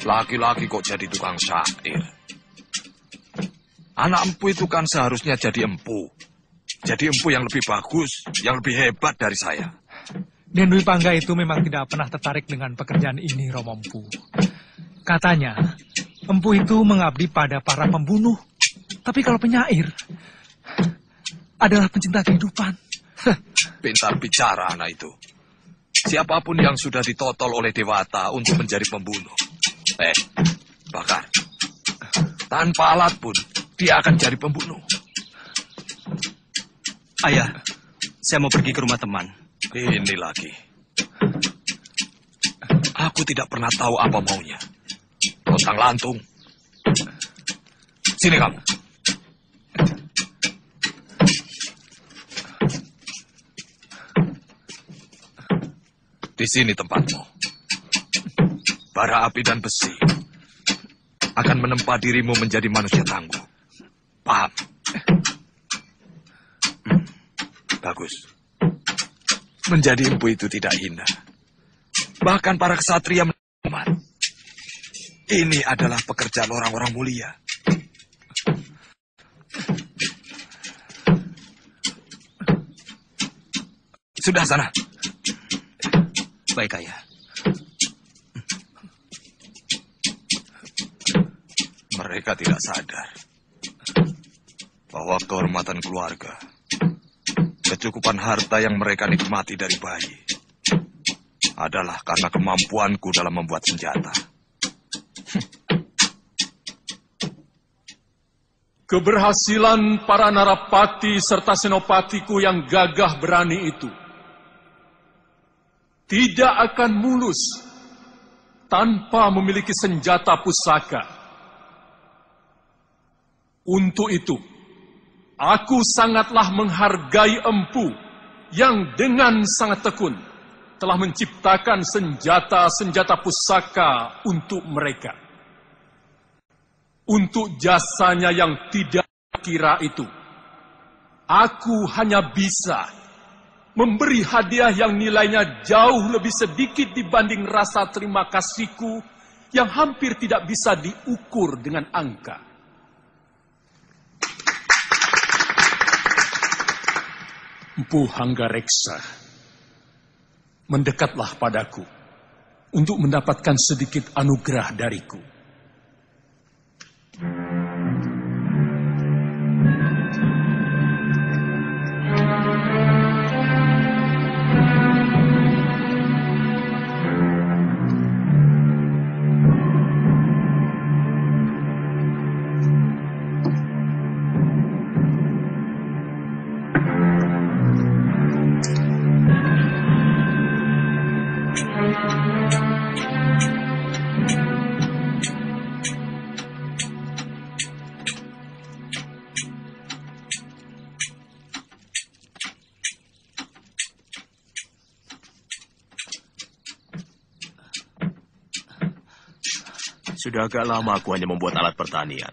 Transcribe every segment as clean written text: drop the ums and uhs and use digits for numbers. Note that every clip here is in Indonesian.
Laki-laki kok jadi tukang syair. Anak empu itu kan seharusnya jadi empu. Jadi empu yang lebih bagus, yang lebih hebat dari saya. Den Dwi Pangga itu memang tidak pernah tertarik dengan pekerjaan ini, Romo Empu. Katanya, empu itu mengabdi pada para pembunuh. Tapi kalau penyair adalah pencinta kehidupan. Pintar bicara anak itu. Siapapun yang sudah ditotol oleh Dewata untuk menjadi pembunuh. Bakar. Tanpa alat pun, dia akan jadi pembunuh. Ayah, saya mau pergi ke rumah teman. Ini lagi. Aku tidak pernah tahu apa maunya. Lontang-lantung. Sini kamu. Di sini tempatmu. Bara api dan besi akan menempa dirimu menjadi manusia tangguh. Paham? Bagus. Menjadi empu itu tidak hina. Bahkan para ksatria menikmat. Ini adalah pekerjaan orang-orang mulia. Sudah sana. Baik, Ayah. Mereka tidak sadar bahwa kehormatan keluarga, kecukupan harta yang mereka nikmati dari bayi, adalah karena kemampuanku dalam membuat senjata. Keberhasilan para narapati serta senopatiku yang gagah berani itu tidak akan mulus tanpa memiliki senjata pusaka. Untuk itu, aku sangatlah menghargai Empu yang dengan sangat tekun telah menciptakan senjata-senjata pusaka untuk mereka. Untuk jasanya yang tidak kira itu, aku hanya bisa memberi hadiah yang nilainya jauh lebih sedikit dibanding rasa terima kasihku yang hampir tidak bisa diukur dengan angka. Empu Hanggareksa, mendekatlah padaku untuk mendapatkan sedikit anugerah dariku. Sudah agak lama aku hanya membuat alat pertanian.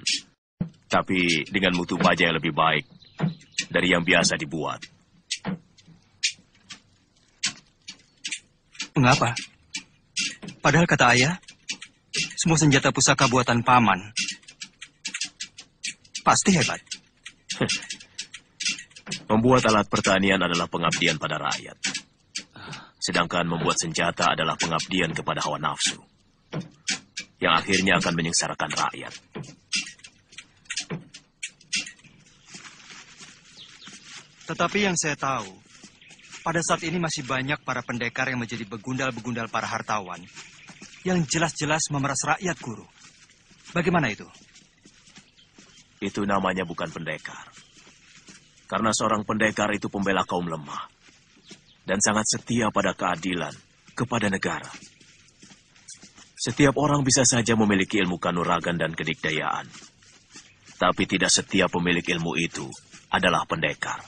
Tapi dengan mutu baja yang lebih baik dari yang biasa dibuat. Mengapa? Padahal kata ayah, semua senjata pusaka buatan paman pasti hebat. Membuat alat pertanian adalah pengabdian pada rakyat. Sedangkan membuat senjata adalah pengabdian kepada hawa nafsu, yang akhirnya akan menyengsarakan rakyat. Tetapi yang saya tahu, pada saat ini masih banyak para pendekar yang menjadi begundal-begundal para hartawan yang jelas-jelas memeras rakyat, Guru. Bagaimana itu? Itu namanya bukan pendekar. Karena seorang pendekar itu pembela kaum lemah dan sangat setia pada keadilan, kepada negara. Setiap orang bisa saja memiliki ilmu kanuragan dan kedikdayaan. Tapi tidak setiap pemilik ilmu itu adalah pendekar.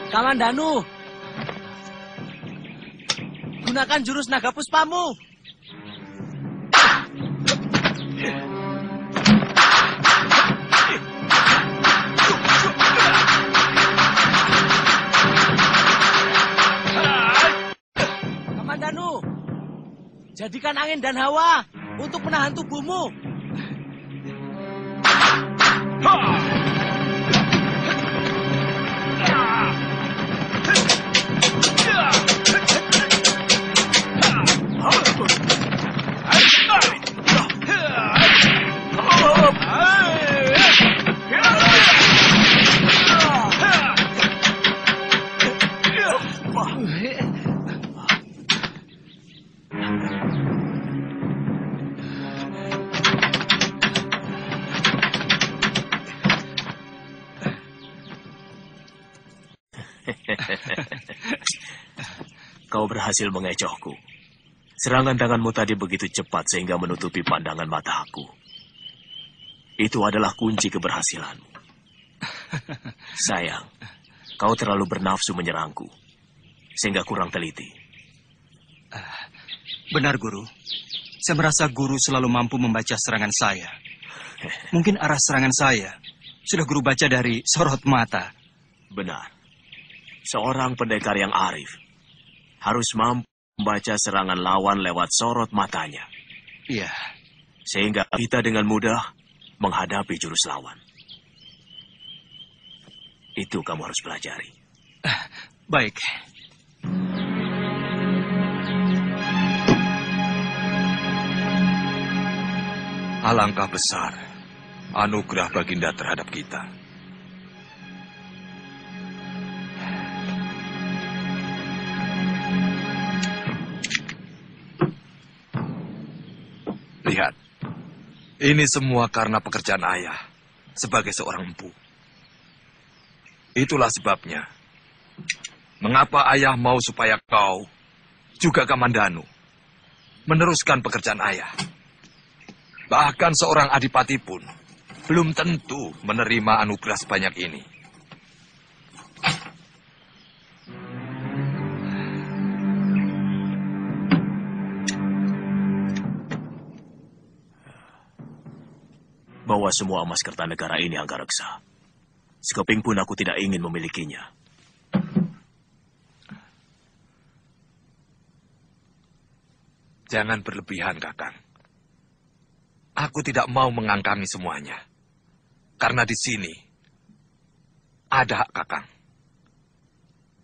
Kamandanu, gunakan jurus naga puspamu. Kamandanu, jadikan angin dan hawa untuk menahan tubuhmu. Kau berhasil mengecohku. Serangan tanganmu tadi begitu cepat sehingga menutupi pandangan mataku. Itu adalah kunci keberhasilanmu. Sayang, kau terlalu bernafsu menyerangku, sehingga kurang teliti. Benar, Guru. Saya merasa Guru selalu mampu membaca serangan saya. Mungkin arah serangan saya sudah Guru baca dari sorot mata. Benar. Seorang pendekar yang arif harus mampu membaca serangan lawan lewat sorot matanya. Iya. Sehingga kita dengan mudah menghadapi jurus lawan. Itu kamu harus pelajari. Baik. Alangkah besar anugerah Baginda terhadap kita. Lihat, ini semua karena pekerjaan ayah sebagai seorang empu. Itulah sebabnya, mengapa ayah mau supaya kau, juga Kamandanu, meneruskan pekerjaan ayah. Bahkan seorang adipati pun belum tentu menerima anugerah sebanyak ini. Bawa semua emas Kertanegara ini, Anggareksa. Sekeping pun aku tidak ingin memilikinya. Jangan berlebihan, Kakang. Aku tidak mau mengangkangi semuanya. Karena di sini ada hak Kakang.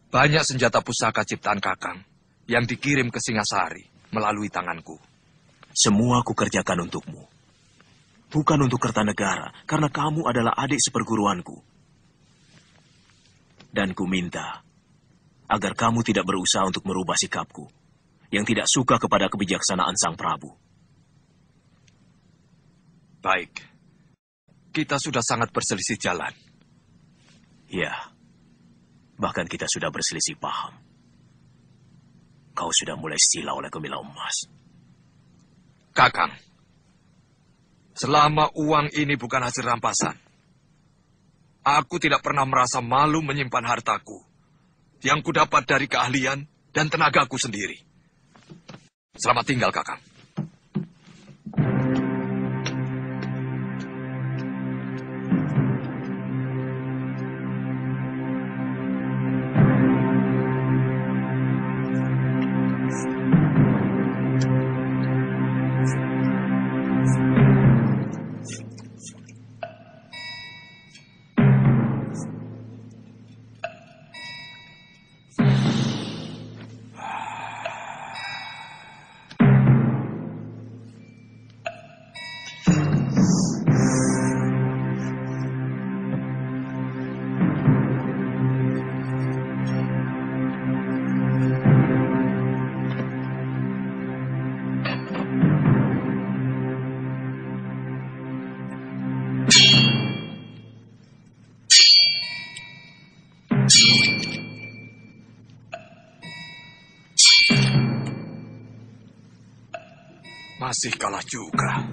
Banyak senjata pusaka ciptaan Kakang yang dikirim ke Singasari melalui tanganku. Semua aku kerjakan untukmu. Bukan untuk Kertanegara, karena kamu adalah adik seperguruanku. Dan ku minta agar kamu tidak berusaha untuk merubah sikapku yang tidak suka kepada kebijaksanaan Sang Prabu. Baik, kita sudah sangat berselisih jalan. Ya, bahkan kita sudah berselisih paham. Kau sudah mulai sila oleh Gemilang Emas. Kakang, selama uang ini bukan hasil rampasan, aku tidak pernah merasa malu menyimpan hartaku yang kudapat dari keahlian dan tenagaku sendiri. Selamat tinggal, Kakang. Masih kalah juga.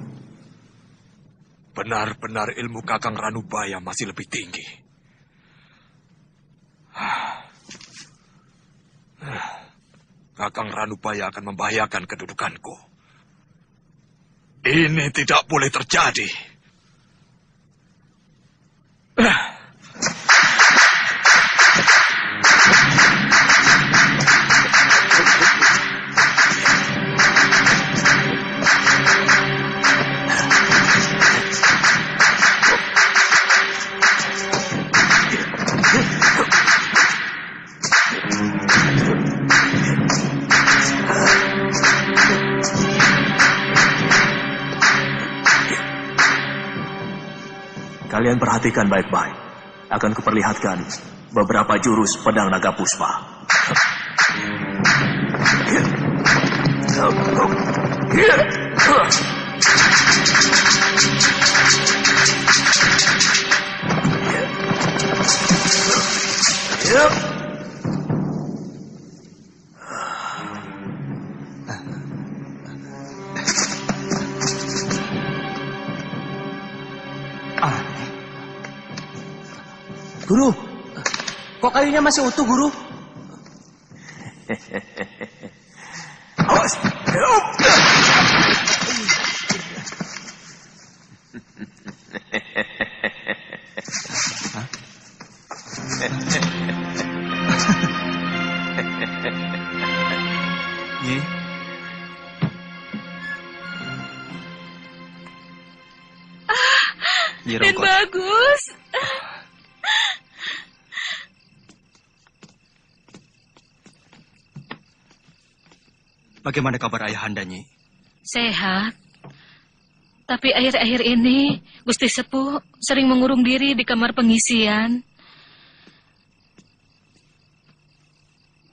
Benar-benar ilmu Kakang Ranubaya masih lebih tinggi. Kakang Ranubaya akan membahayakan kedudukanku. Ini tidak boleh terjadi. Kalian perhatikan baik-baik. Akan kuperlihatkan beberapa jurus pedang naga puspa. Guru, kok kayunya masih utuh, Guru? Awas! Nyi, Nyi Dan Rongkot. bagus. Bagaimana kabar Ayahanda, Nyi? Sehat. Tapi akhir-akhir ini Gusti Sepuh sering mengurung diri di kamar pengisian.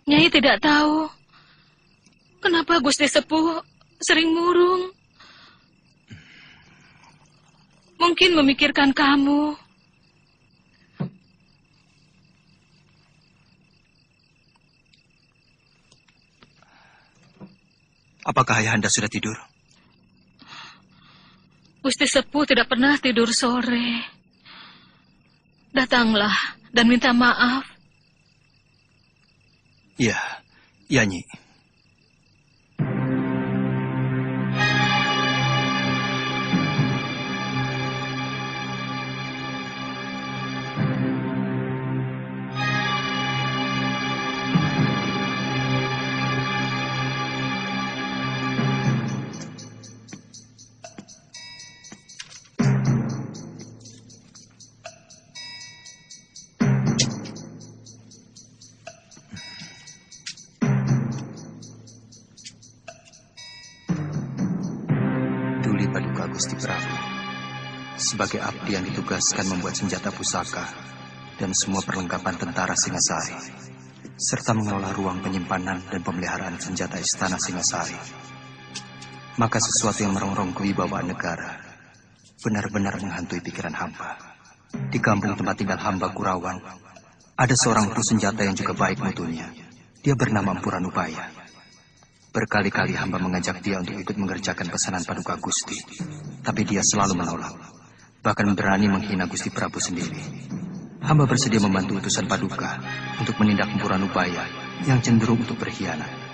Nyai tidak tahu kenapa Gusti Sepuh sering murung. Mungkin memikirkan kamu. Apakah Ayahanda sudah tidur? Gusti Sepuh tidak pernah tidur sore. Datanglah dan minta maaf. Iya, iya, Nyi. Duli Paduka Gusti Prabu, sebagai abdi yang ditugaskan membuat senjata pusaka dan semua perlengkapan tentara Singasari, serta mengelola ruang penyimpanan dan pemeliharaan senjata istana Singasari. Maka sesuatu yang merongrong kewibawaan negara benar-benar menghantui pikiran hamba. Di kampung tempat tinggal hamba Kurawan, ada seorang empu senjata yang juga baik mutunya. Dia bernama Empu Ranubaya. Berkali-kali hamba mengajak dia untuk ikut mengerjakan pesanan Paduka Gusti. Tapi dia selalu menolak. Bahkan berani menghina Gusti Prabu sendiri. Hamba bersedia membantu utusan Paduka untuk menindak Empu Ranubaya yang cenderung untuk berkhianat.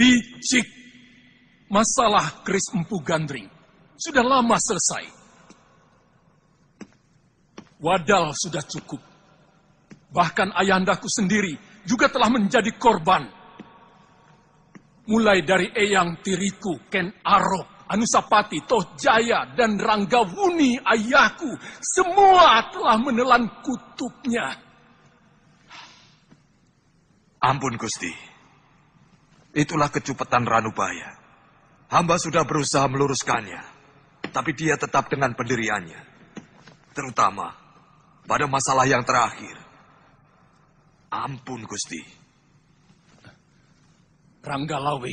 Bicik. Masalah keris Empu Gandring sudah lama selesai. Wadal sudah cukup. Bahkan ayahandaku sendiri juga telah menjadi korban. Mulai dari Eyang Tiriku, Ken Arok, Anusapati, Toh Jaya, dan Ranggawuni ayahku, semua telah menelan kutubnya. Ampun, Gusti. Itulah kecupetan Ranubaya. Hamba sudah berusaha meluruskannya, tapi dia tetap dengan pendiriannya. Terutama pada masalah yang terakhir. Ampun, Gusti. Ranggalawe,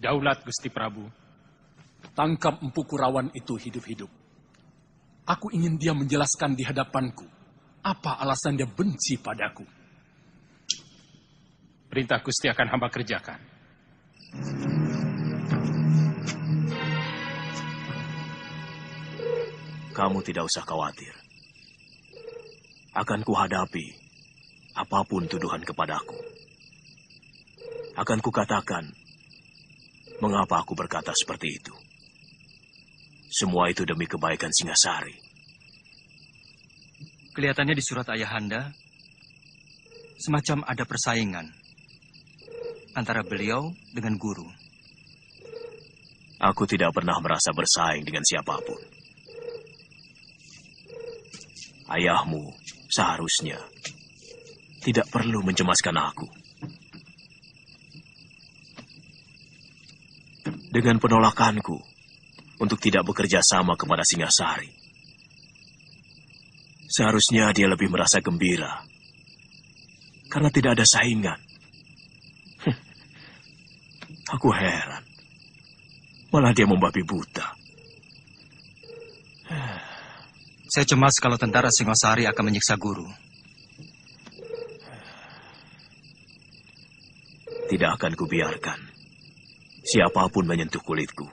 Daulat Gusti Prabu. Tangkap Empu Kurawan itu hidup-hidup. Aku ingin dia menjelaskan di hadapanku apa alasan dia benci padaku. Perintah Gusti akan hamba kerjakan. Kamu tidak usah khawatir. Akan kuhadapi apapun tuduhan kepadaku. Akan kukatakan mengapa aku berkata seperti itu. Semua itu demi kebaikan Singasari. Kelihatannya di surat Ayahanda semacam ada persaingan antara beliau dengan guru. Aku tidak pernah merasa bersaing dengan siapapun. Ayahmu seharusnya tidak perlu mencemaskan aku. Dengan penolakanku untuk tidak bekerja sama kepada Singasari, seharusnya dia lebih merasa gembira karena tidak ada saingan. Aku heran, malah dia membabi buta. Saya cemas kalau tentara Singasari akan menyiksa guru. Tidak akan kubiarkan siapapun menyentuh kulitku.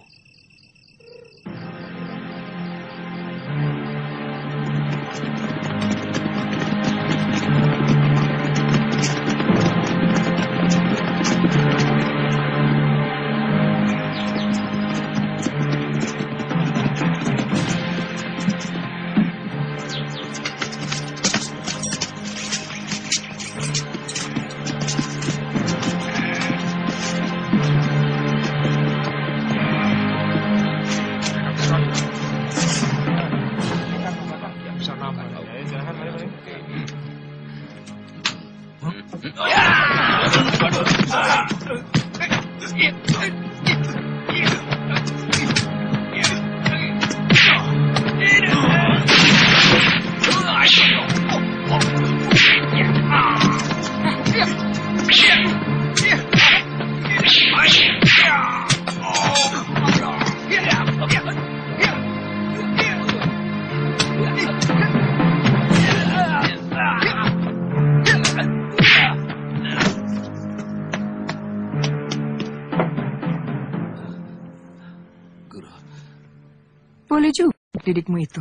Boleh juga didikmu itu.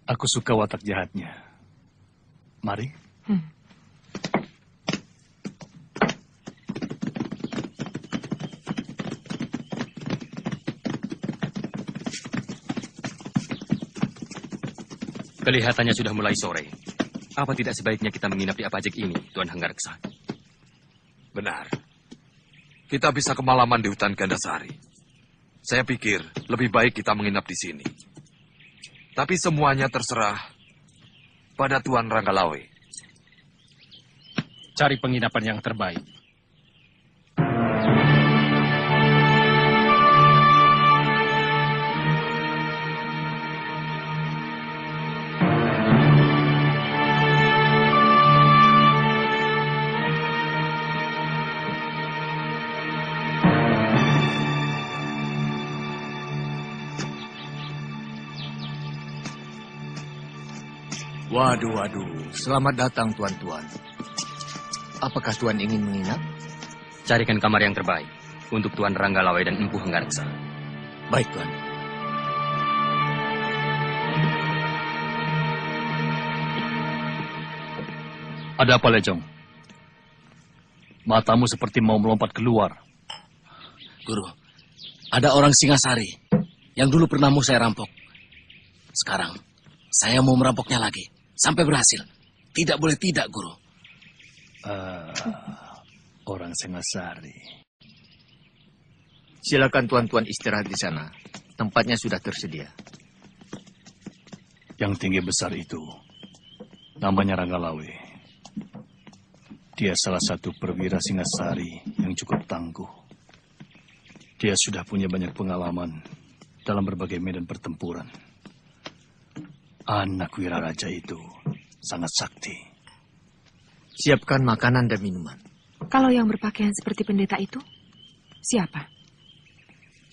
Aku suka watak jahatnya. Mari. Kelihatannya sudah mulai sore. Apa tidak sebaiknya kita menginap di Apajek ini, Tuan Hanggareksa? Benar. Kita bisa kemalaman di hutan Gandasari. Saya pikir lebih baik kita menginap di sini. Tapi semuanya terserah pada Tuan Ranggalawe. Cari penginapan yang terbaik. Waduh, selamat datang tuan-tuan. Apakah tuan ingin menginap? Carikan kamar yang terbaik untuk Tuan Ranggalawe dan Empu Hanggareksa. Baik, tuan. Ada apa, Lejong? Matamu seperti mau melompat keluar. Guru, ada orang Singasari yang dulu pernah mau saya rampok. Sekarang, saya mau merampoknya lagi. Sampai berhasil. Tidak boleh tidak, Guru. Orang Singasari. Silakan tuan-tuan istirahat di sana. Tempatnya sudah tersedia. Yang tinggi besar itu, namanya Ranggalawe. Dia salah satu perwira Singasari yang cukup tangguh. Dia sudah punya banyak pengalaman dalam berbagai medan pertempuran. Anak wiraraja itu sangat sakti. Siapkan makanan dan minuman. Kalau yang berpakaian seperti pendeta itu, Siapa?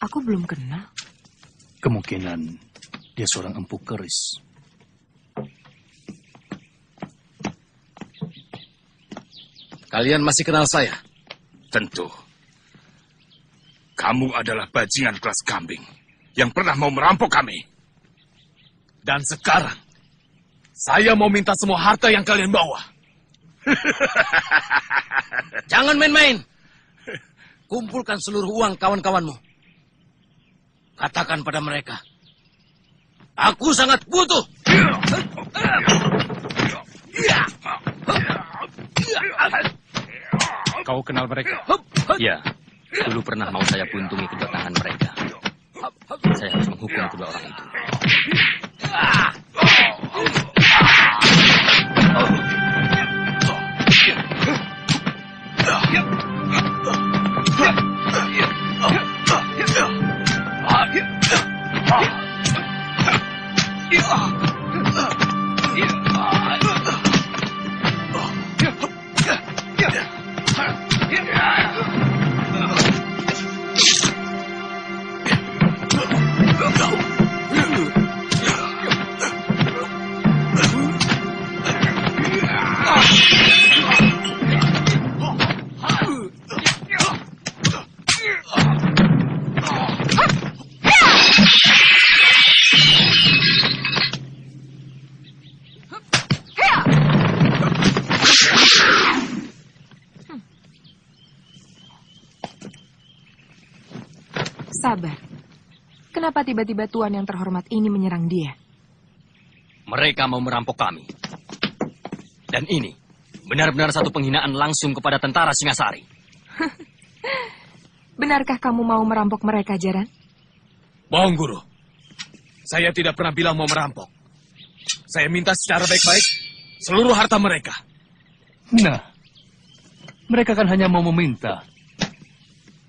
Aku belum kenal. Kemungkinan dia seorang empu keris. Kalian masih kenal saya? Tentu. Kamu adalah bajingan kelas kambing yang pernah mau merampok kami. Dan sekarang, saya mau minta semua harta yang kalian bawa. Jangan main-main. Kumpulkan seluruh uang kawan-kawanmu. Katakan pada mereka, aku sangat butuh. Kau kenal mereka? Ya, dulu pernah mau saya buntungi kedua tangan mereka. Saya harus menghukum kedua orang itu. Sabar. Kenapa tiba-tiba tuan yang terhormat ini menyerang dia? Mereka mau merampok kami. Dan ini benar-benar satu penghinaan langsung kepada tentara Singasari. Benarkah kamu mau merampok mereka, Jaran? Bohong, Guru. Saya tidak pernah bilang mau merampok. Saya minta secara baik-baik seluruh harta mereka. Nah, mereka kan hanya mau meminta.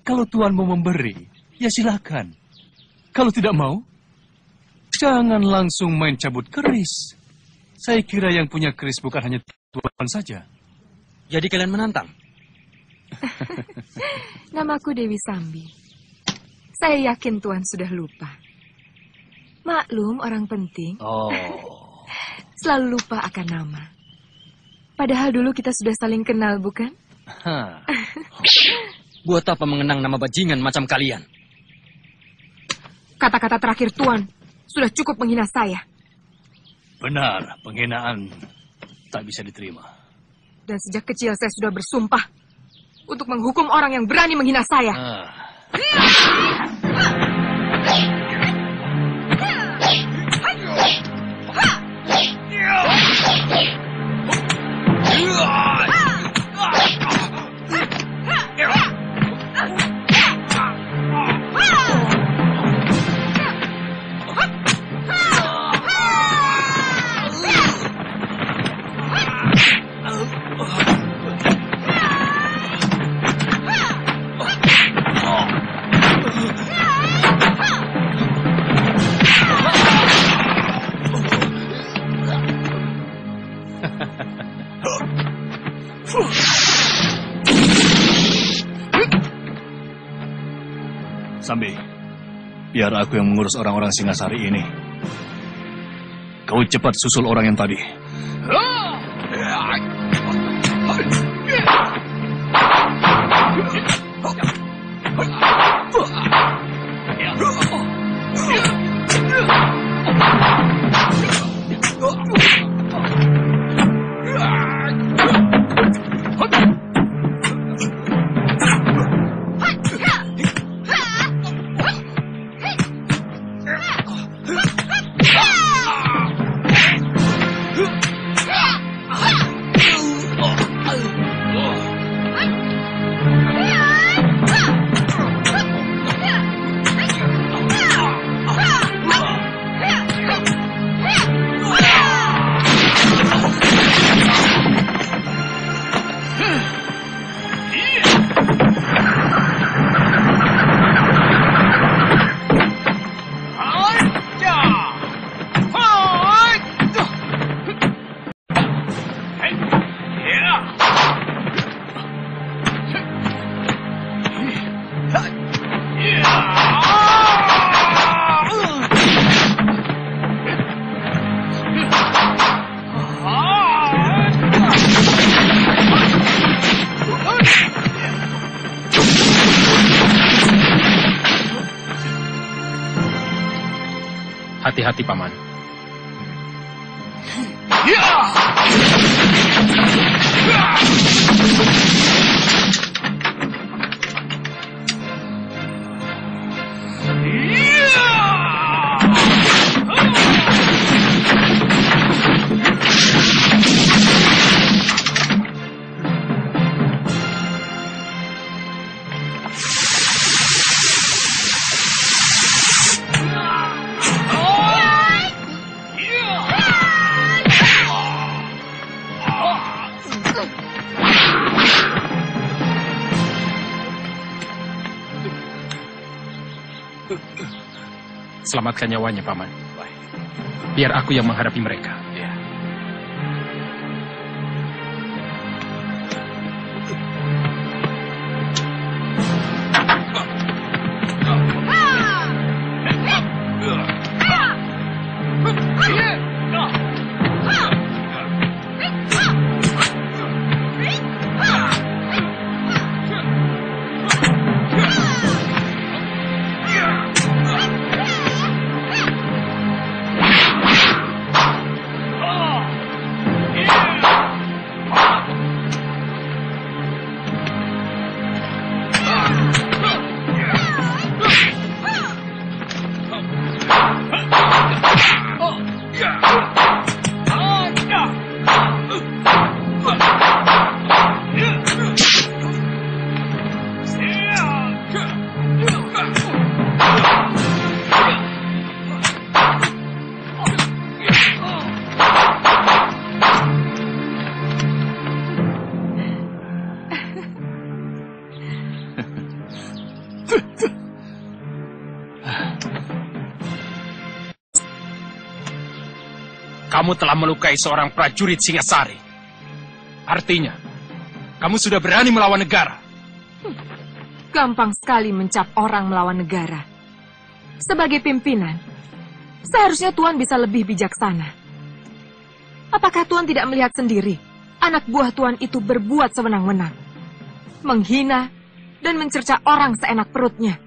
Kalau tuan mau memberi, ya silakan. Kalau tidak mau, jangan langsung main cabut keris. Saya kira yang punya keris bukan hanya tuan saja. Jadi kalian menantang? Namaku Dewi Sambi. Saya yakin tuan sudah lupa. Maklum orang penting. Oh. Selalu lupa akan nama. Padahal dulu kita sudah saling kenal, bukan? Buat apa mengenang nama bajingan macam kalian? Kata-kata terakhir tuan sudah cukup menghina saya. Benar, penghinaan tak bisa diterima. Dan sejak kecil saya sudah bersumpah untuk menghukum orang yang berani menghina saya. Sambi, biar aku yang mengurus orang-orang Singasari ini. Kau cepat susul orang yang tadi. Hati-hati, Paman. Selamatkan nyawanya, Paman. Biar aku yang menghadapi mereka. Kamu telah melukai seorang prajurit Singasari. Artinya, kamu sudah berani melawan negara. Gampang sekali mencap orang melawan negara. Sebagai pimpinan, seharusnya Tuan bisa lebih bijaksana. Apakah Tuan tidak melihat sendiri anak buah Tuan itu berbuat sewenang-wenang, menghina dan mencerca orang seenak perutnya?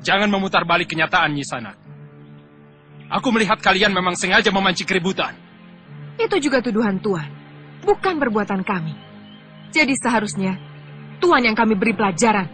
Jangan memutar balik kenyataan, Nyi Sanak. Aku melihat kalian memang sengaja memancing keributan. Itu juga tuduhan Tuan, bukan perbuatan kami. Jadi seharusnya Tuan yang kami beri pelajaran.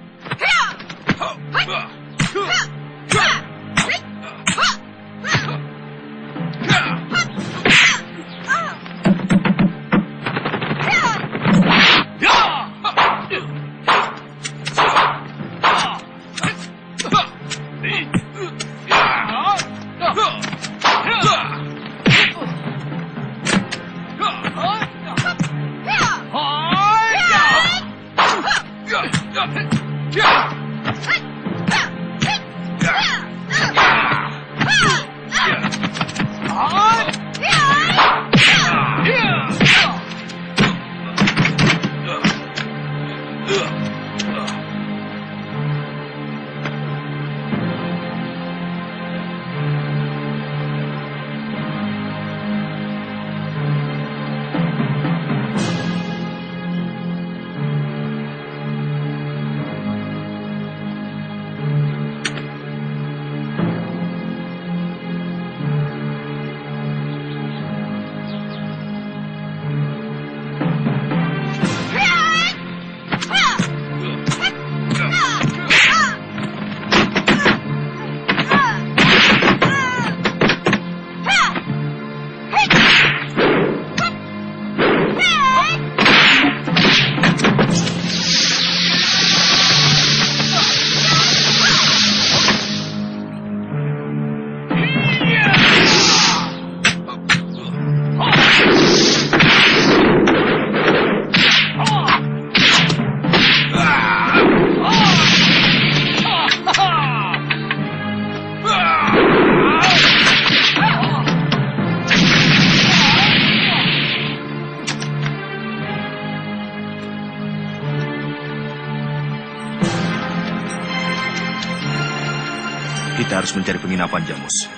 Kita harus mencari penginapan, Jamus.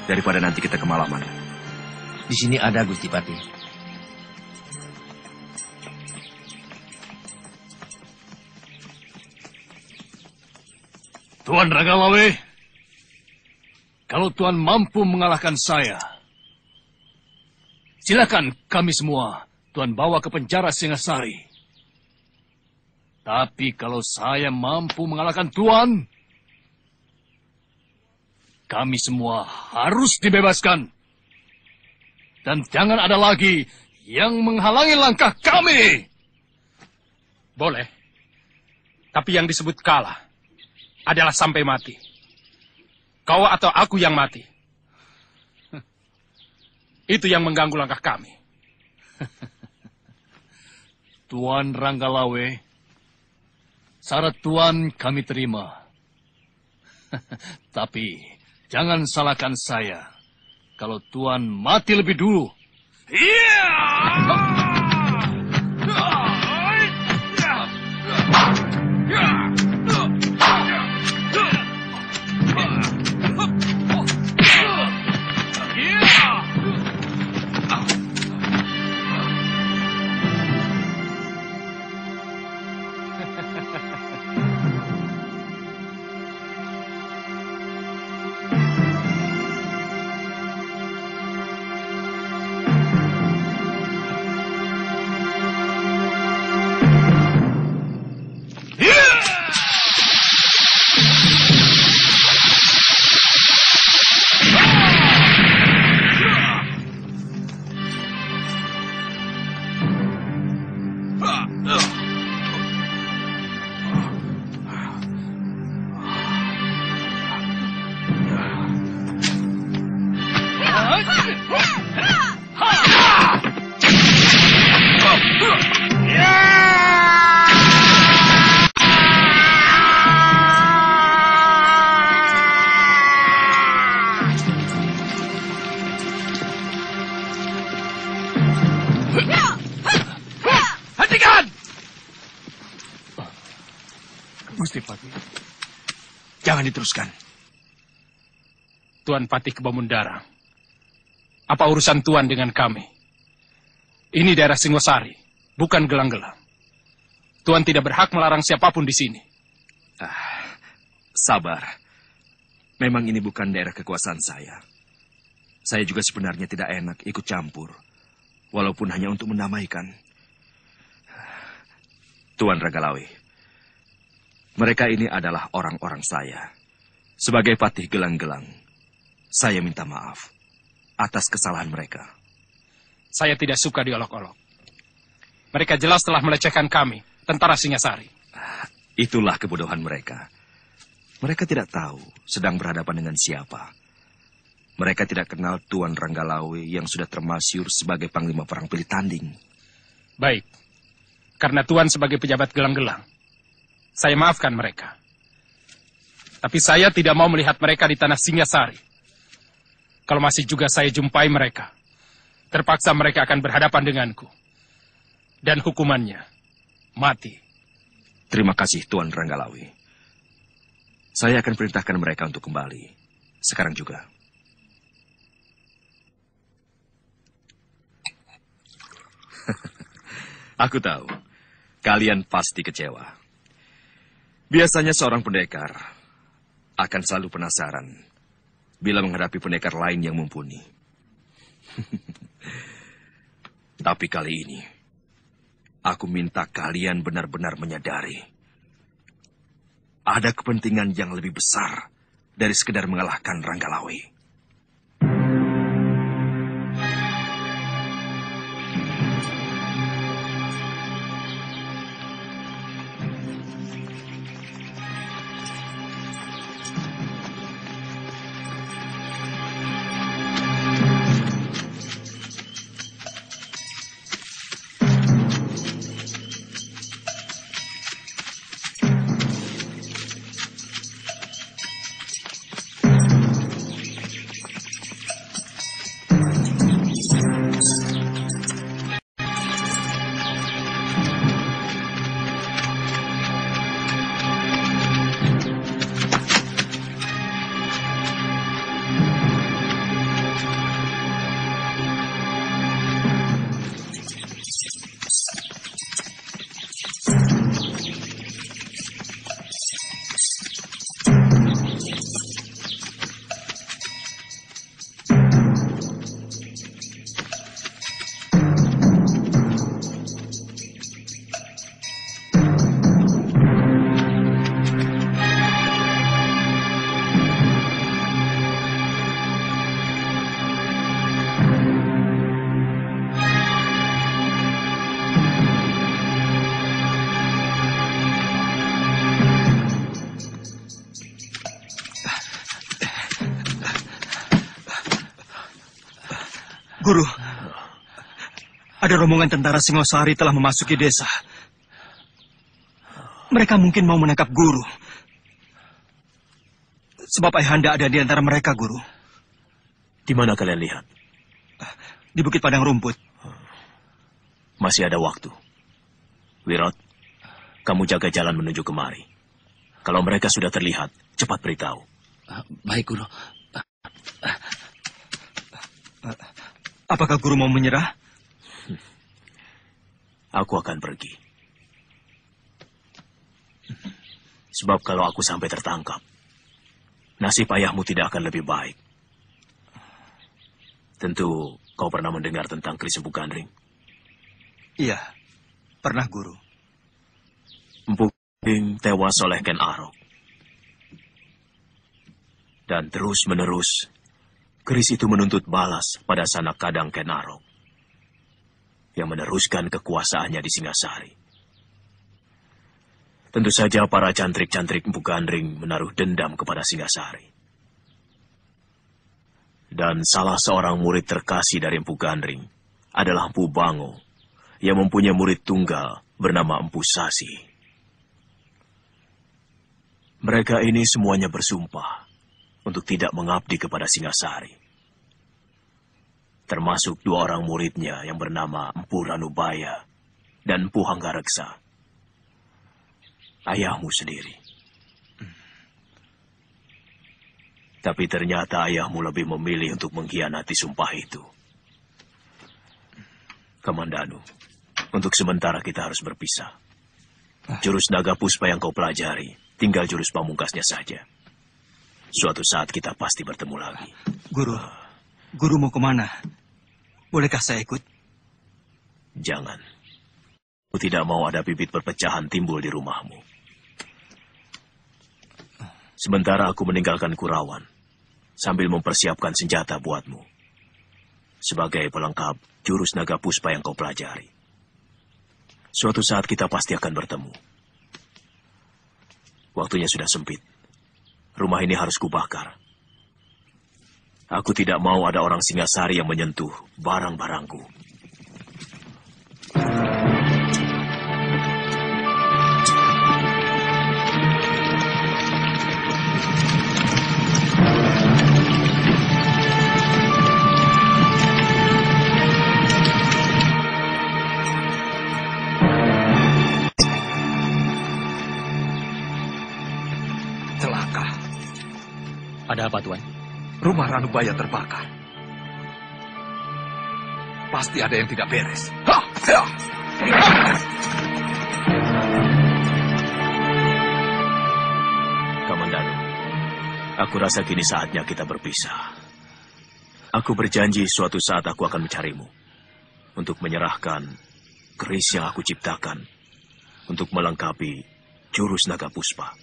Daripada nanti kita kemalaman. Di sini ada, Gusti Pati. Tuan Ranggalawe, Kalau Tuan mampu mengalahkan saya, silakan kami semua Tuan bawa ke penjara Singasari. Tapi kalau saya mampu mengalahkan Tuan, kami semua harus dibebaskan. Dan jangan ada lagi yang menghalangi langkah kami. Boleh. Tapi yang disebut kalah adalah sampai mati. Kau atau aku yang mati. Itu yang mengganggu langkah kami. Tuan Ranggalawe, syarat Tuan kami terima. Tapi jangan salahkan saya kalau Tuan mati lebih dulu. Gusti Patih, jangan diteruskan. Tuan Patih Kebamundara, apa urusan Tuan dengan kami? Ini daerah Singosari, bukan Gelang-Gelang. Tuan tidak berhak melarang siapapun di sini. Sabar. Memang ini bukan daerah kekuasaan saya. Saya juga sebenarnya tidak enak ikut campur, walaupun hanya untuk mendamaikan. Tuan Ranggalawe, mereka ini adalah orang-orang saya. Sebagai Patih Gelang-Gelang, saya minta maaf atas kesalahan mereka. Saya tidak suka diolok-olok. Mereka jelas telah melecehkan kami, tentara Singasari. Itulah kebodohan mereka. Mereka tidak tahu sedang berhadapan dengan siapa. Mereka tidak kenal Tuan Ranggalawe yang sudah termasyhur sebagai Panglima Perang Pilih Tanding. Baik, karena Tuan sebagai pejabat Gelang-Gelang, saya maafkan mereka. Tapi saya tidak mau melihat mereka di tanah Singasari. Kalau masih juga saya jumpai mereka, terpaksa mereka akan berhadapan denganku. Dan hukumannya, mati. Terima kasih, Tuan Ranggalawe. Saya akan perintahkan mereka untuk kembali. Sekarang juga. Aku tahu, kalian pasti kecewa. Biasanya seorang pendekar akan selalu penasaran bila menghadapi pendekar lain yang mumpuni. Tapi kali ini, aku minta kalian benar-benar menyadari ada kepentingan yang lebih besar dari sekedar mengalahkan Ranggalawe. Guru, ada rombongan tentara Singosari telah memasuki desa. Mereka mungkin mau menangkap Guru. Sebab Ayahanda ada di antara mereka, Guru. Di mana kalian lihat? Di Bukit Padang Rumput. Masih ada waktu. Wirot, kamu jaga jalan menuju kemari. Kalau mereka sudah terlihat, cepat beritahu. Baik, Guru. Apakah Guru mau menyerah? Aku akan pergi. Sebab kalau aku sampai tertangkap, nasib ayahmu tidak akan lebih baik. Tentu kau pernah mendengar tentang Kris Empu Gandring? Iya, pernah, Guru. Empu Gandring tewas oleh Ken Arok. Dan terus-menerus, Kris itu menuntut balas pada sanak kadang Ken Arok yang meneruskan kekuasaannya di Singasari. Tentu saja para cantrik-cantrik Empu Gandring menaruh dendam kepada Singasari. Dan salah seorang murid terkasih dari Empu Gandring adalah Empu Bango yang mempunyai murid tunggal bernama Empu Sasi. Mereka ini semuanya bersumpah untuk tidak mengabdi kepada Singasari. Termasuk dua orang muridnya yang bernama Empu Ranubaya dan Empu Hanggareksa. Ayahmu sendiri. Tapi ternyata ayahmu lebih memilih untuk mengkhianati sumpah itu. Kamandanu, untuk sementara kita harus berpisah. Jurus naga puspa yang kau pelajari, tinggal jurus pamungkasnya saja. Suatu saat kita pasti bertemu lagi. Guru mau kemana? Bolehkah saya ikut? Jangan. Aku tidak mau ada bibit perpecahan timbul di rumahmu. Sementara aku meninggalkan Kurawan, sambil mempersiapkan senjata buatmu. Sebagai pelengkap jurus naga puspa yang kau pelajari. Suatu saat kita pasti akan bertemu. Waktunya sudah sempit. Rumah ini harus kubakar. Aku tidak mau ada orang Singasari yang menyentuh barang-barangku. Celaka. Ada apa, Tuan? Rumah Ranubaya terbakar. Pasti ada yang tidak beres. Ha! Ya! Kamandanu, aku rasa kini saatnya kita berpisah. Aku berjanji suatu saat aku akan mencarimu untuk menyerahkan keris yang aku ciptakan untuk melengkapi jurus naga puspa.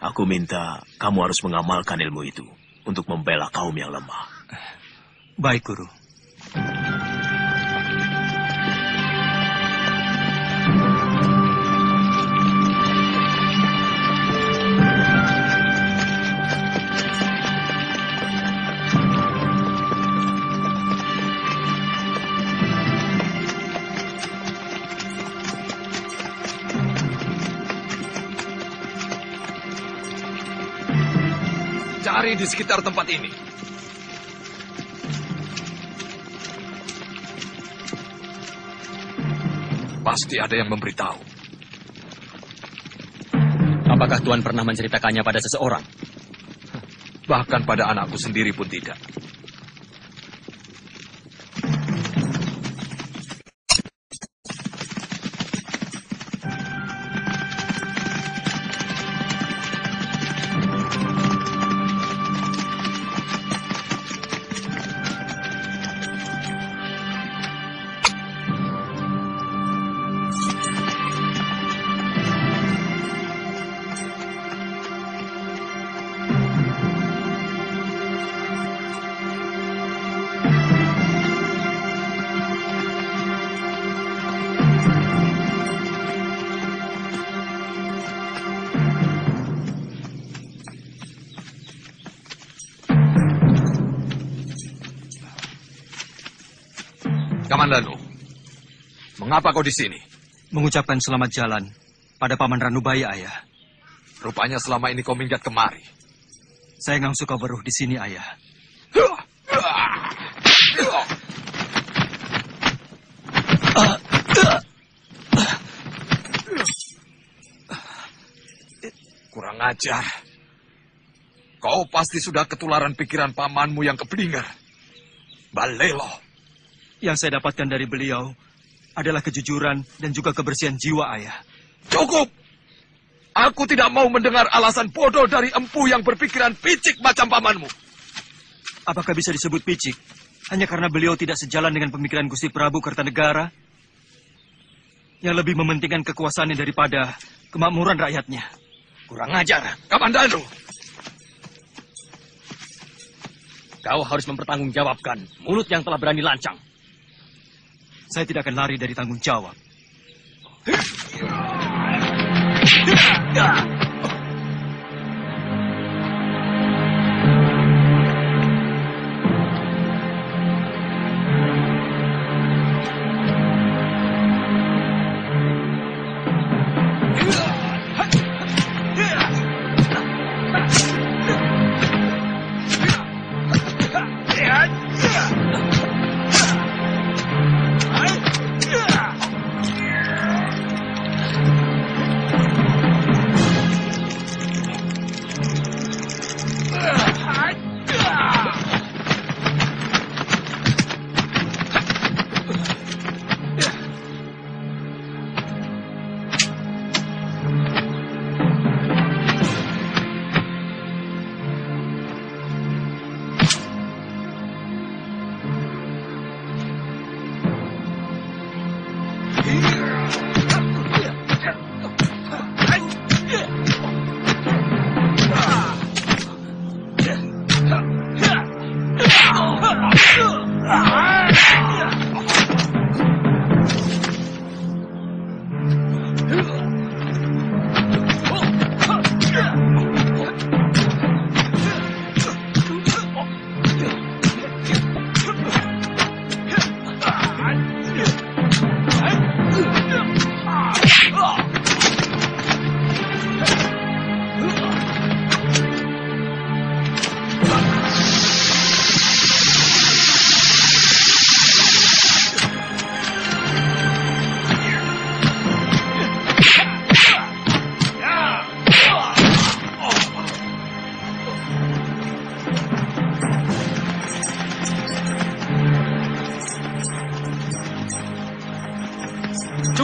Aku minta kamu harus mengamalkan ilmu itu untuk membela kaum yang lemah. Baik, Guru. Cari di sekitar tempat ini. Pasti ada yang memberitahu. Apakah Tuan pernah menceritakannya pada seseorang? Bahkan pada anakku sendiri pun tidak. Kamandanu, mengapa kau di sini? Mengucapkan selamat jalan pada Paman Ranubaya, Ayah. Rupanya selama ini kau minggat kemari. Saya nggak suka beruh di sini, Ayah. Kurang ajar. Kau pasti sudah ketularan pikiran pamanmu yang keblinger. Balelo. Yang saya dapatkan dari beliau adalah kejujuran dan juga kebersihan jiwa, Ayah. Cukup! Aku tidak mau mendengar alasan bodoh dari empu yang berpikiran picik macam pamanmu. Apakah bisa disebut picik hanya karena beliau tidak sejalan dengan pemikiran Gusti Prabu Kertanegara yang lebih mementingkan kekuasaannya daripada kemakmuran rakyatnya? Kurang ajar. Kamandanu! Kau harus mempertanggungjawabkan mulut yang telah berani lancang. Saya tidak akan lari dari tanggung jawab.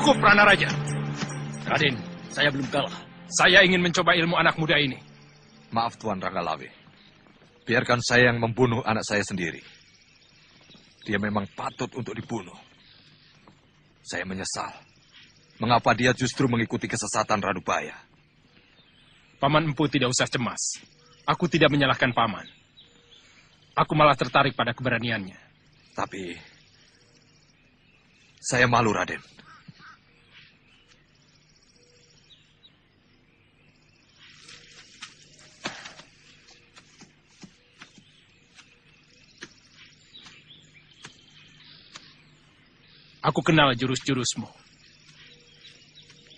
Cukup, Pranaraja. Raden, saya belum kalah. Saya ingin mencoba ilmu anak muda ini. Maaf Tuan Ranggalawe. Biarkan saya yang membunuh anak saya sendiri. Dia memang patut untuk dibunuh. Saya menyesal. Mengapa dia justru mengikuti kesesatan Ranubaya? Paman Empu tidak usah cemas. Aku tidak menyalahkan Paman. Aku malah tertarik pada keberaniannya. Tapi saya malu, Raden. Aku kenal jurus-jurusmu.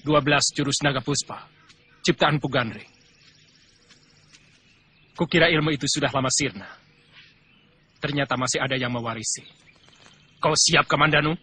12 jurus naga puspa, ciptaan Pugandri. Kukira ilmu itu sudah lama sirna. Ternyata masih ada yang mewarisi. Kau siap, Kamandanu?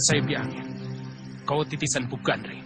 Saya bilangin, kau titisan Pugandri.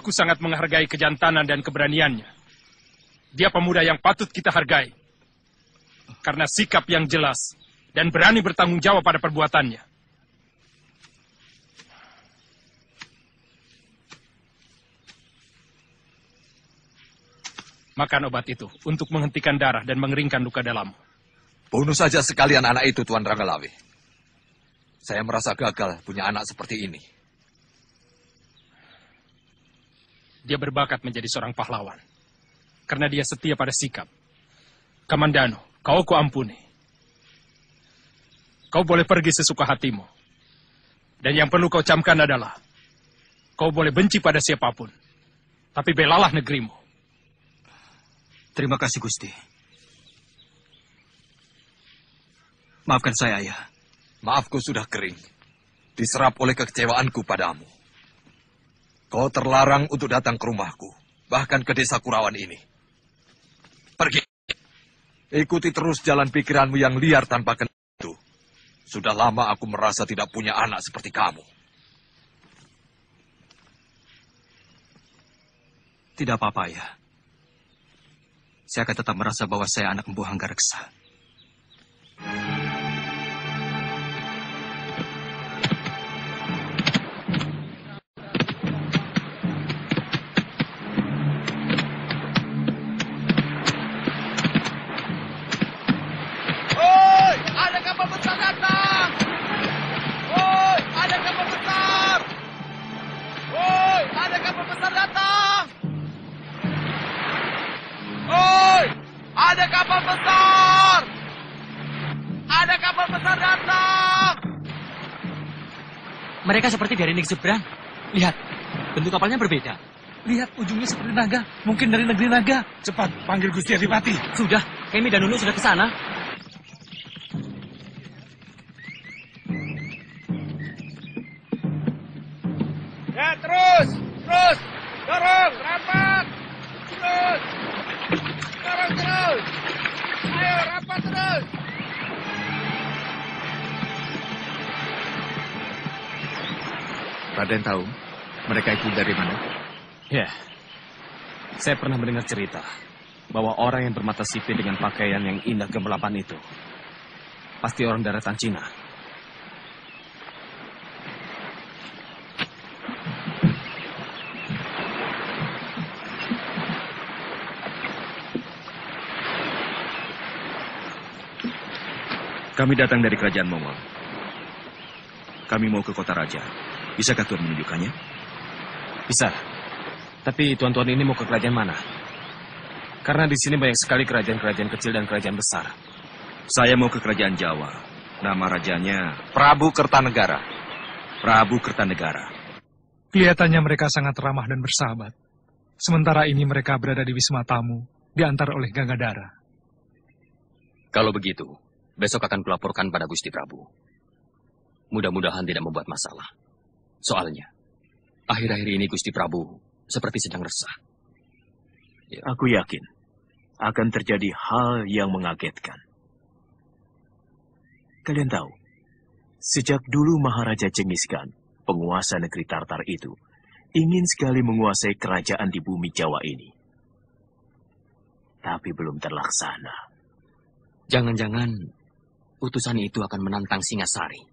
Aku sangat menghargai kejantanan dan keberaniannya. Dia pemuda yang patut kita hargai. Karena sikap yang jelas dan berani bertanggung jawab pada perbuatannya. Makan obat itu untuk menghentikan darah dan mengeringkan luka dalammu. Bunuh saja sekalian anak itu, Tuan Ranggalawe. Saya merasa gagal punya anak seperti ini. Dia berbakat menjadi seorang pahlawan. Karena dia setia pada sikap. Kamandano, kau ampuni. Kau boleh pergi sesuka hatimu. Dan yang perlu kau camkan adalah, kau boleh benci pada siapapun. Tapi belalah negerimu. Terima kasih, Gusti. Maafkan saya, Ayah. Maafku sudah kering. Diserap oleh kekecewaanku padamu. Kau terlarang untuk datang ke rumahku, bahkan ke desa Kurawan ini. Pergi. Ikuti terus jalan pikiranmu yang liar tanpa kendali itu. Sudah lama aku merasa tidak punya anak seperti kamu. Tidak apa-apa, Ayah. Saya akan tetap merasa bahwa saya anak Empu Hanggareksa. Ada kapal besar! Ada kapal besar datang! Mereka seperti dari seberang. Lihat, bentuk kapalnya berbeda. Lihat, ujungnya seperti naga. Mungkin dari negeri naga. Cepat, panggil Gusti Adipati. Sudah, Kemi dan Nunu sudah ke sana. Ya, terus! Dorong, rapat! Terus! Dorong terus! Ayo, rapat terus! Raden tahu mereka itu dari mana? Ya, saya pernah mendengar cerita bahwa orang yang bermata sipit dengan pakaian yang indah gemerlapan itu pasti orang daratan Cina. Kami datang dari kerajaan Mongol. Kami mau ke kota raja. Bisakah Tuan menunjukkannya? Bisa. Tapi tuan-tuan ini mau ke kerajaan mana? Karena di sini banyak sekali kerajaan-kerajaan kecil dan kerajaan besar. Saya mau ke kerajaan Jawa. Nama rajanya Prabu Kertanegara. Prabu Kertanegara. Kelihatannya mereka sangat ramah dan bersahabat. Sementara ini mereka berada di Wisma Tamu, diantar oleh Gangadara. Kalau begitu, besok akan kulaporkan pada Gusti Prabu. Mudah-mudahan tidak membuat masalah. Soalnya, akhir-akhir ini Gusti Prabu seperti sedang resah. Ya. Aku yakin akan terjadi hal yang mengagetkan. Kalian tahu, sejak dulu Maharaja Genghis Khan, penguasa negeri Tartar itu, ingin sekali menguasai kerajaan di bumi Jawa ini. Tapi belum terlaksana. Jangan-jangan utusan itu akan menantang Singasari.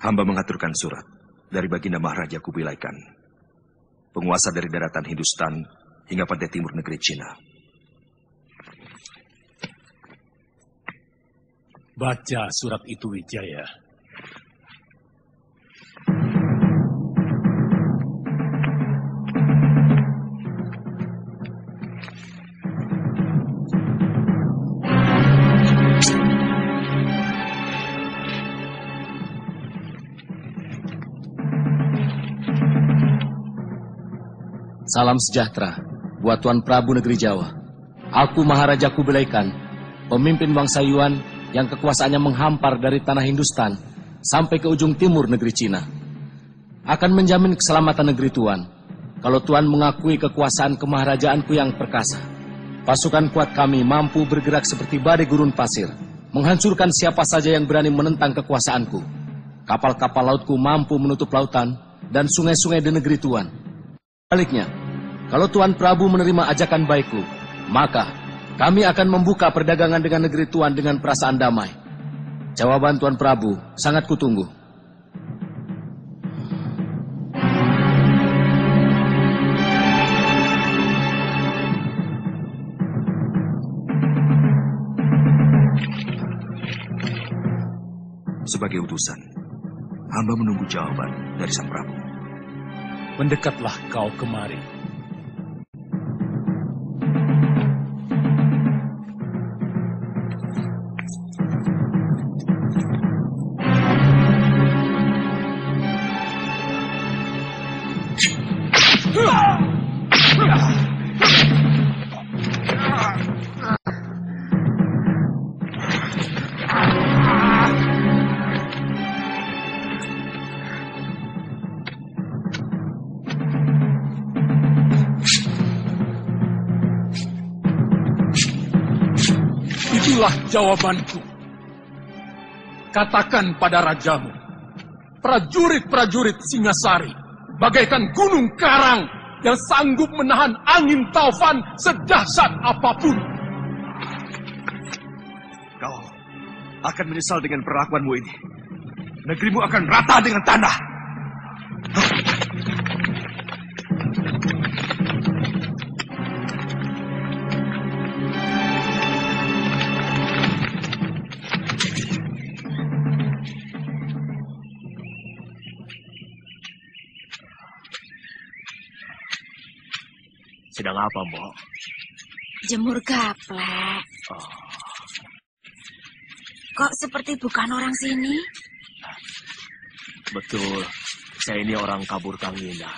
Hamba mengaturkan surat dari Baginda Maharaja Kubilai Khan, penguasa dari daratan Hindustan hingga pantai timur negeri Cina. Baca surat itu, Wijaya. Salam sejahtera buat Tuan Prabu Negeri Jawa. Aku Maharaja Kubilai Khan, pemimpin bangsa Yuan yang kekuasaannya menghampar dari tanah Hindustan sampai ke ujung timur negeri Cina. Akan menjamin keselamatan negeri Tuan kalau Tuan mengakui kekuasaan kemaharajaanku yang perkasa. Pasukan kuat kami mampu bergerak seperti badai gurun pasir, menghancurkan siapa saja yang berani menentang kekuasaanku. Kapal-kapal lautku mampu menutup lautan dan sungai-sungai di negeri Tuan. Sebaliknya, kalau Tuan Prabu menerima ajakan baikku, maka kami akan membuka perdagangan dengan negeri Tuan dengan perasaan damai. Jawaban Tuan Prabu sangat kutunggu. Sebagai utusan, hamba menunggu jawaban dari Sang Prabu. Mendekatlah kau kemari. Itulah jawabanku. Katakan pada rajamu, prajurit-prajurit Singasari bagaikan gunung karang yang sanggup menahan angin taufan sedahsyat apapun. Kau akan menyesal dengan perlakuanmu ini. Negerimu akan rata dengan tanah. Sedang apa, Mbok? Jemur gaplek. Oh. Kok seperti bukan orang sini? Betul, saya ini orang kabur Kanginan.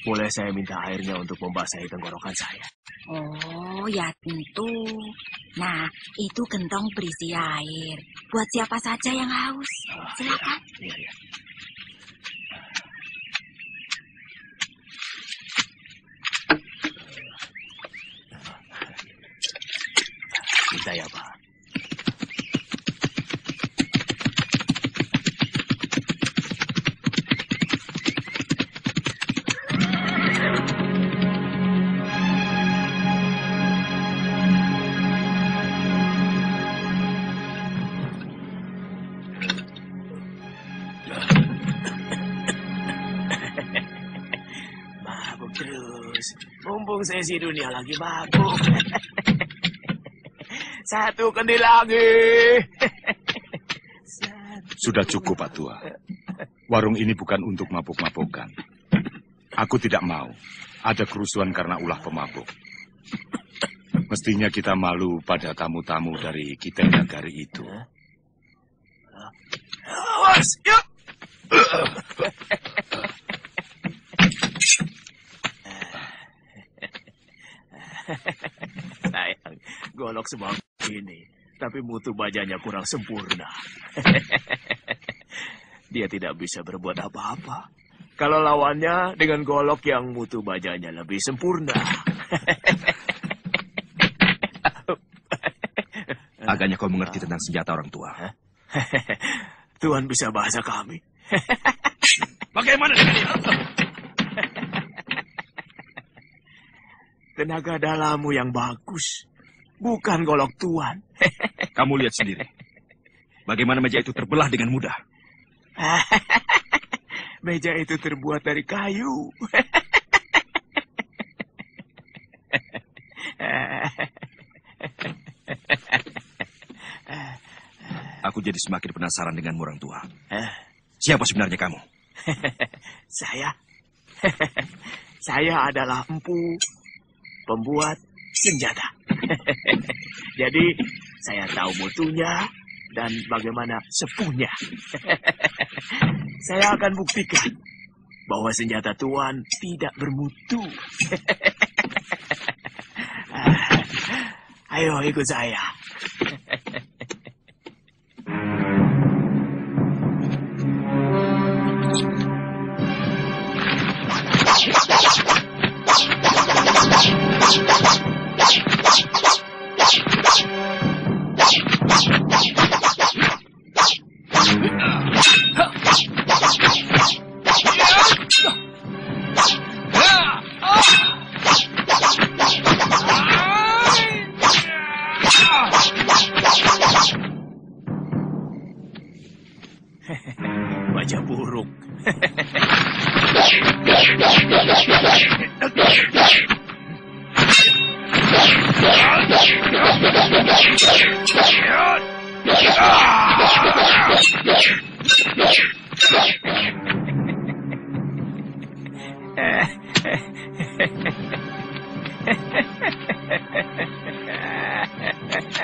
Boleh saya minta airnya untuk membasahi tenggorokan saya? Oh, ya tentu. Nah, itu gentong berisi air. Buat siapa saja yang haus. Silakan. Iya. Minta ya, Pak. Mabuk terus. Mumpung sesi dunia lagi mabuk. Satukan di lagi. Sudah cukup, Pak Tua. Warung ini bukan untuk mabuk-mabukan. Aku tidak mau ada kerusuhan karena ulah pemabuk. Mestinya kita malu pada tamu-tamu dari Kiteng Nagari itu. Awas, yuk. Sayang, golok sebang ini, tapi mutu bajanya kurang sempurna. Dia tidak bisa berbuat apa-apa kalau lawannya dengan golok yang mutu bajanya lebih sempurna. Agaknya kau mengerti tentang senjata orang tua. Tuhan bisa bahasa kami. Bagaimana dengan dia? Tenaga dalammu yang bagus, bukan golok Tuan. Kamu lihat sendiri. Bagaimana meja itu terbelah dengan mudah. Meja itu terbuat dari kayu. Aku jadi semakin penasaran denganmu, orang tua. Siapa sebenarnya kamu? Saya adalah empu, pembuat senjata. Jadi saya tahu mutunya dan bagaimana sepuhnya. Saya akan buktikan bahwa senjata Tuan tidak bermutu. Ayo ikut saya.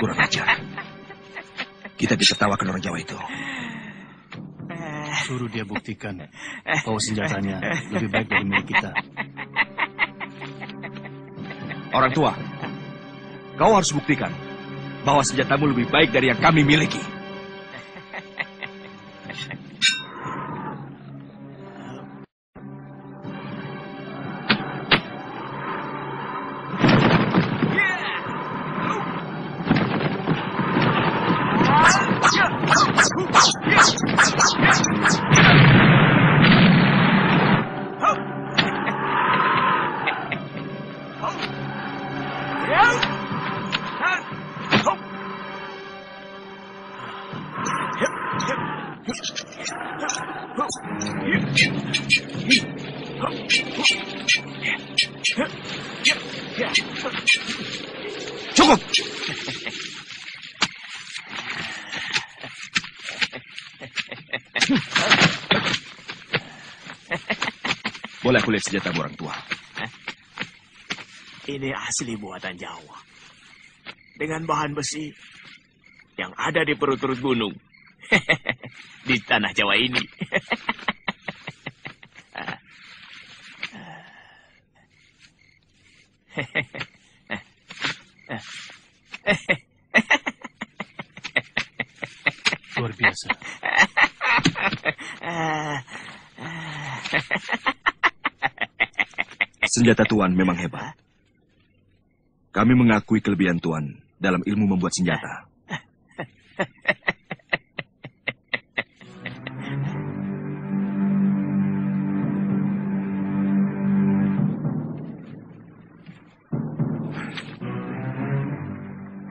Kurang ajar. Kita ditertawakan orang Jawa itu. Suruh dia buktikan bahwa senjatanya lebih baik dari milik kita. Orang tua, kau harus buktikan bahwa senjatamu lebih baik dari yang kami miliki. Cukup! Boleh aku lihat senjatamu, orang tua? Ini asli buatan Jawa. Dengan bahan besi yang ada di perut-perut gunung. Di tanah Jawa ini. Luar biasa. Senjata Tuan memang hebat. Kami mengakui kelebihan Tuan dalam ilmu membuat senjata.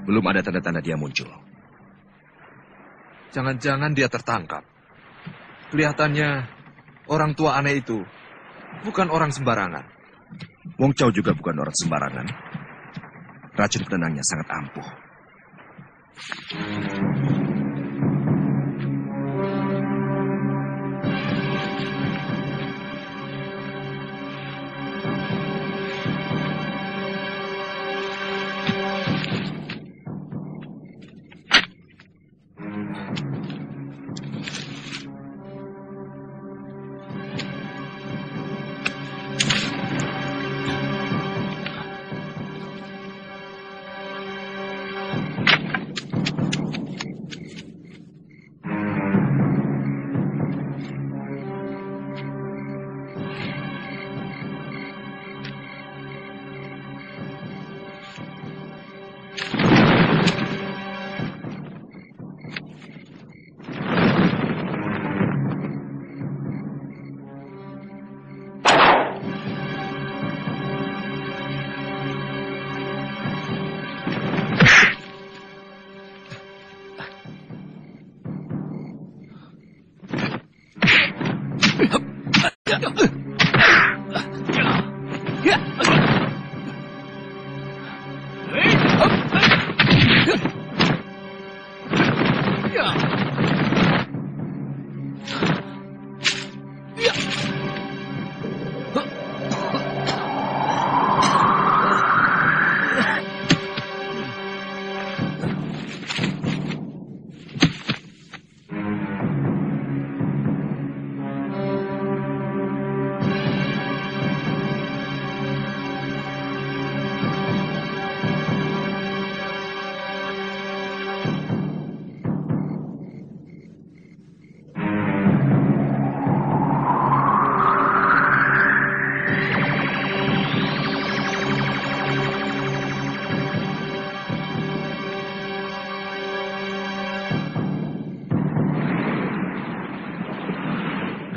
Belum ada tanda-tanda dia muncul. Jangan-jangan dia tertangkap. Kelihatannya orang tua aneh itu bukan orang sembarangan. Wong Chow juga bukan orang sembarangan. Racun penenangnya sangat ampuh.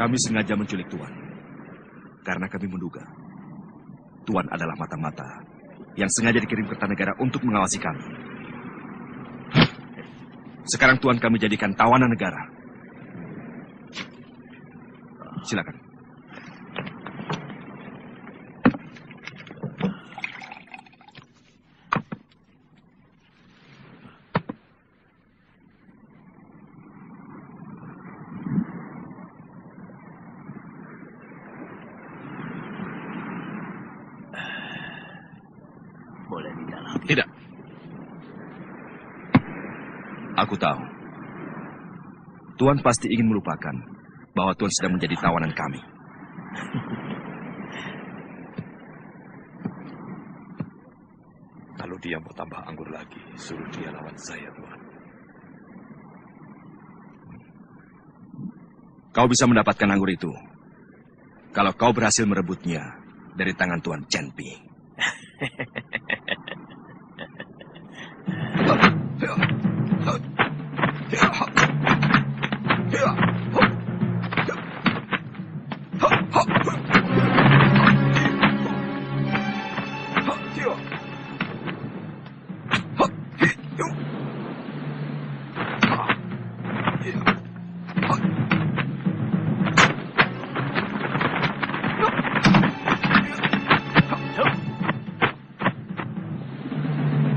Kami sengaja menculik Tuan, karena kami menduga Tuan adalah mata-mata yang sengaja dikirim ke Kertanegara untuk mengawasi kami. Sekarang Tuan kami jadikan tawanan negara. Silakan. Tidak. Aku tahu. Tuan pasti ingin melupakan bahwa Tuan sedang menjadi tawanan kami. Kalau dia mau tambah anggur lagi, suruh dia lawan saya, Tuan. Kau bisa mendapatkan anggur itu kalau kau berhasil merebutnya dari tangan Tuan Chen Pi.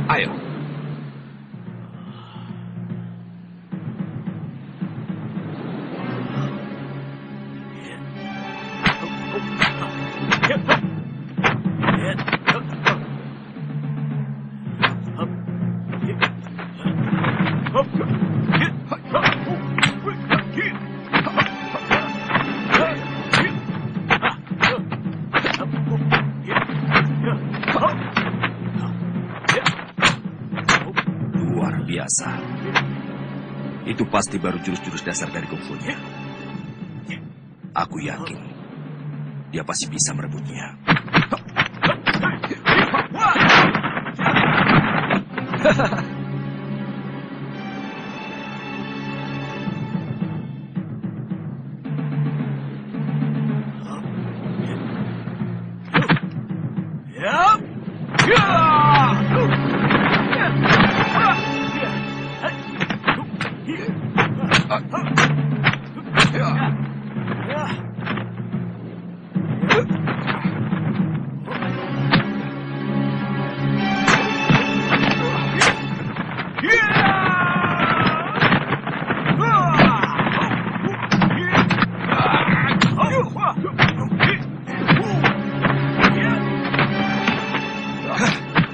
Ayo. Luar biasa. Itu pasti baru jurus-jurus dasar dari kungfunya. Aku yakin dia pasti bisa merebutnya.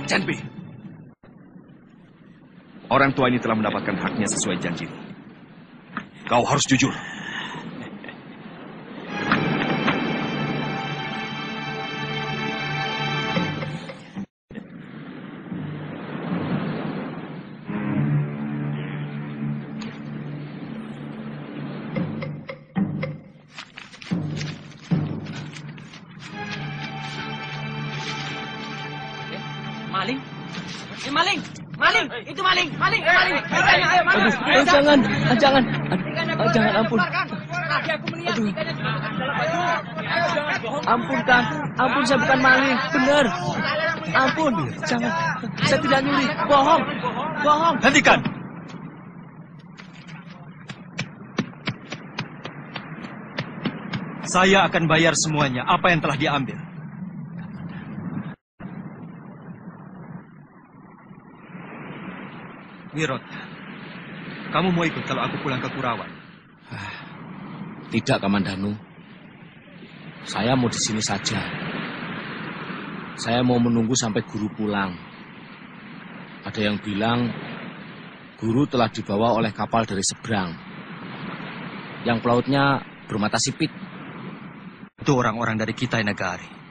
Chen Pi, orang tua ini telah mendapatkan haknya sesuai janjimu. Kau harus jujur. Maling? Maling! Maling! Itu maling! Maling! Maling! Ayo, maling! Aduh, jangan, jangan, jangan, ampun. Aduh. Ampun, Kang. Ampun, saya bukan maling. Benar. Ampun, jangan. Saya tidak nyuri. Bohong. Bohong. Hentikan. Saya akan bayar semuanya apa yang telah diambil. Wirot, kamu mau ikut kalau aku pulang ke Kurawan? Tidak, Kamandanu. Saya mau di sini saja. Saya mau menunggu sampai guru pulang. Ada yang bilang guru telah dibawa oleh kapal dari seberang. Yang pelautnya bermata sipit. Itu orang-orang dari Kitai Nagari.